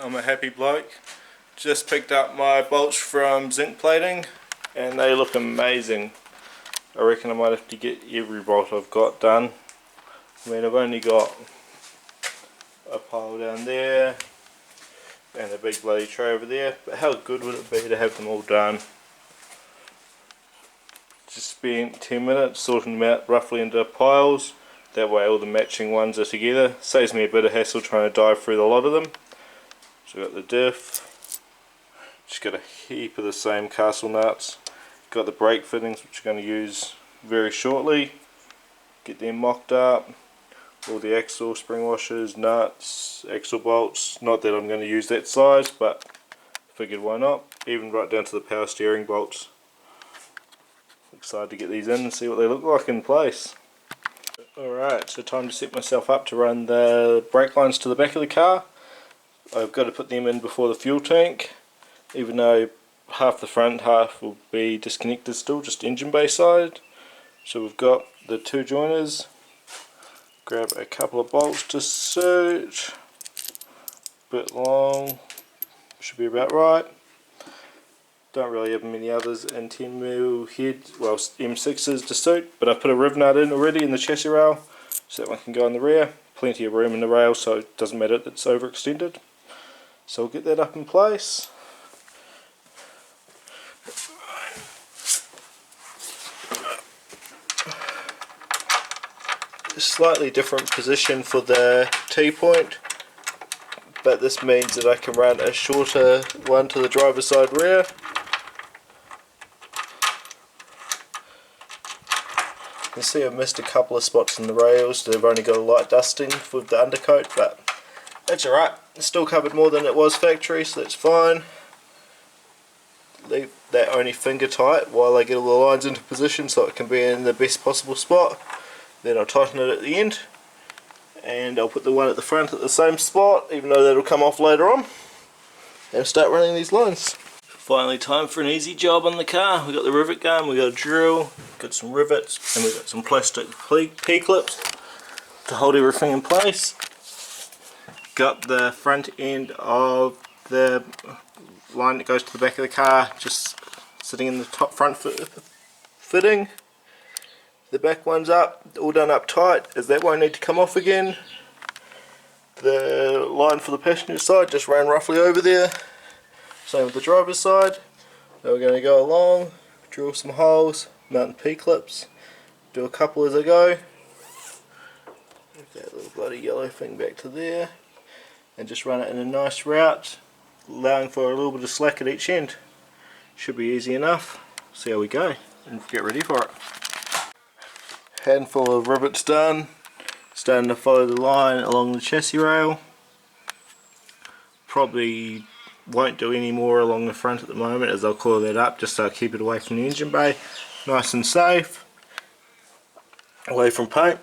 I'm a happy bloke. Just picked up my bolts from Zinc plating and they look amazing. I reckon I might have to get every bolt I've got done. I mean, I've only got a pile down there and a big bloody tray over there, but how good would it be to have them all done? Just spent 10 minutes sorting them out roughly into piles. That way all the matching ones are together. Saves me a bit of hassle trying to dive through the lot of them. So I've got the diff, just got a heap of the same castle nuts. Got the brake fittings which I'm going to use very shortly. Get them mocked up. All the axle, spring washers, nuts, axle bolts. Not that I'm going to use that size, but figured why not. Even right down to the power steering bolts. Excited to get these in and see what they look like in place. Alright, so time to set myself up to run the brake lines to the back of the car. I've got to put them in before the fuel tank, even though half the front, half will be disconnected still, just engine bay side. So we've got the two joiners. Grab a couple of bolts to suit, bit long, should be about right. Don't really have many others, and 10mm head, well M6s to suit, but I've put a riv nut in already in the chassis rail, so that one can go in the rear. Plenty of room in the rail, so it doesn't matter that it's overextended. So we'll get that up in place. A slightly different position for the T-point, but this means that I can run a shorter one to the driver's side rear. You can see I've missed a couple of spots in the rails. They've only got a light dusting with the undercoat, but that's alright. It's still covered more than it was factory, so that's fine. Leave that only finger tight while I get all the lines into position so it can be in the best possible spot. Then I'll tighten it at the end, and I'll put the one at the front at the same spot, even though that'll come off later on, and start running these lines. Finally, time for an easy job on the car. We've got the rivet gun, we've got a drill, got some rivets, and we've got some plastic P-clips to hold everything in place. Got the front end of the line that goes to the back of the car just sitting in the top front fitting. The back one's up, all done up tight, as that won't need to come off again. The line for the passenger side just ran roughly over there. Same with the driver's side. Now we're going to go along, drill some holes, mount P-clips, do a couple as I go. Move that little bloody yellow thing back to there, and just run it in a nice route, allowing for a little bit of slack at each end. Should be easy enough. See how we go and get ready for it. Handful of rivets done, starting to follow the line along the chassis rail. Probably won't do any more along the front at the moment, as I'll coil that up just so I keep it away from the engine bay, nice and safe, away from paint.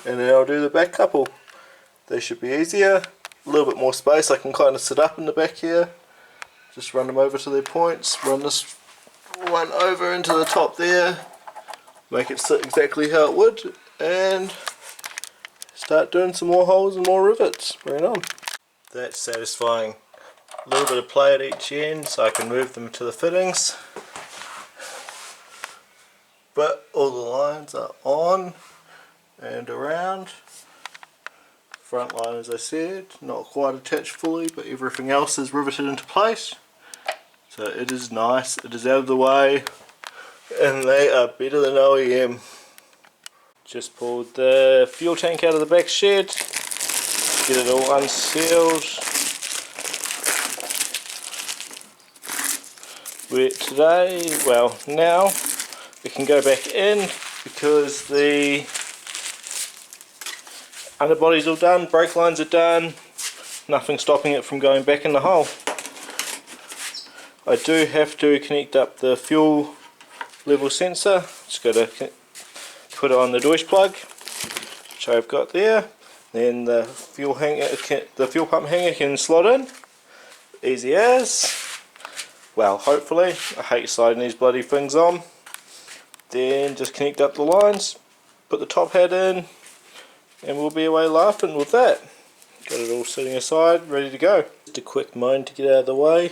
And then I'll do the back couple. They should be easier, a little bit more space. I can kind of sit up in the back here, just run them over to their points, run this one over into the top there, make it sit exactly how it would, and start doing some more holes and more rivets. Bring it on. That's satisfying. A little bit of play at each end so I can move them to the fittings. But all the lines are on and around. Front line, as I said, not quite attached fully, but everything else is riveted into place. So it is nice, it is out of the way, and they are better than OEM. Just pulled the fuel tank out of the back shed, get it all unsealed. Today, well now, we can go back in because the underbody's all done, brake lines are done, nothing stopping it from going back in the hole. I do have to connect up the fuel level sensor. Just got to put it on the Deutsch plug, which I've got there. Then the fuel pump hanger can slot in, easy as. Well, hopefully. I hate sliding these bloody things on. Then just connect up the lines, put the top hat in, and we'll be away laughing with that. Got it all sitting aside, ready to go. just a quick moan to get out of the way.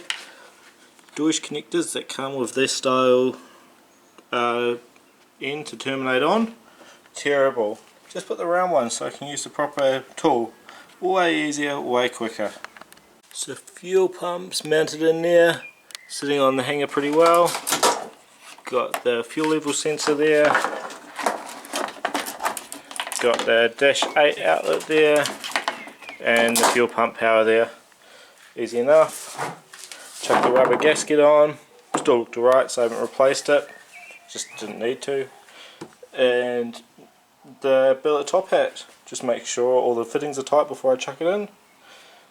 Deutsch connectors that come with this style end to terminate on. Terrible. Just put the round one so I can use the proper tool. Way easier, way quicker. So fuel pumps mounted in there, sitting on the hanger pretty well. Got the fuel level sensor there. Got the dash 8 outlet there. And the fuel pump power there. Easy enough. Chuck the rubber gasket on. Still looked alright, so I haven't replaced it. Just didn't need to. And the billet top hat. Just make sure all the fittings are tight before I chuck it in.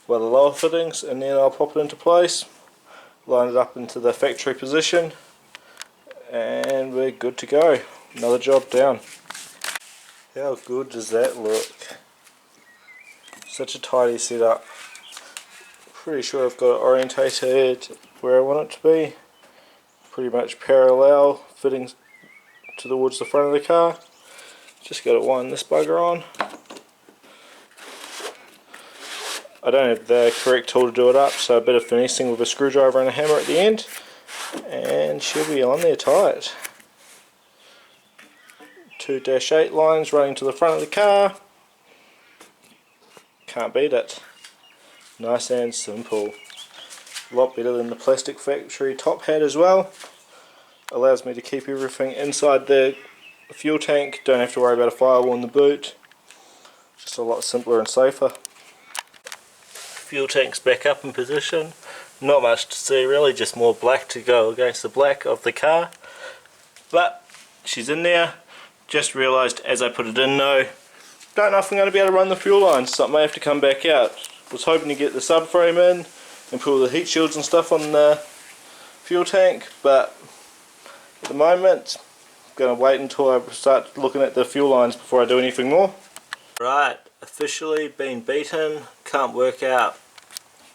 Well, the lower fittings, and then I'll pop it into place. Line it up into the factory position. And we're good to go. Another job down. How good does that look? Such a tidy setup. Pretty sure I've got it orientated where I want it to be. Pretty much parallel fittings towards the front of the car. Just got to wind this bugger on. I don't have the correct tool to do it up, so a bit of finessing with a screwdriver and a hammer at the end, and she'll be on there tight. 2 -8 lines running to the front of the car. Can't beat it. Nice and simple. A lot better than the plastic factory top hat as well. Allows me to keep everything inside the fuel tank. Don't have to worry about a firewall in the boot. Just a lot simpler and safer. Fuel tank's back up in position. Not much to see really, just more black to go against the black of the car. But she's in there. Just realised as I put it in though, don't know if I'm going to be able to run the fuel lines, so I may have to come back out. Was hoping to get the subframe in and put all the heat shields and stuff on the fuel tank, but at the moment I'm going to wait until I start looking at the fuel lines before I do anything more. Right, officially been beaten. Can't work out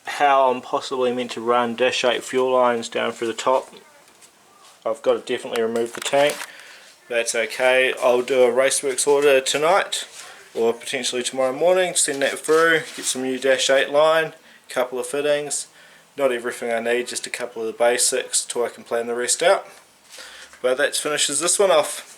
how I'm possibly meant to run -8 fuel lines down through the top. I've got to definitely remove the tank. That's okay. I'll do a Raceworks order tonight or potentially tomorrow morning, send that through, get some new -8 line, couple of fittings, not everything I need, just a couple of the basics till I can plan the rest out. But that finishes this one off.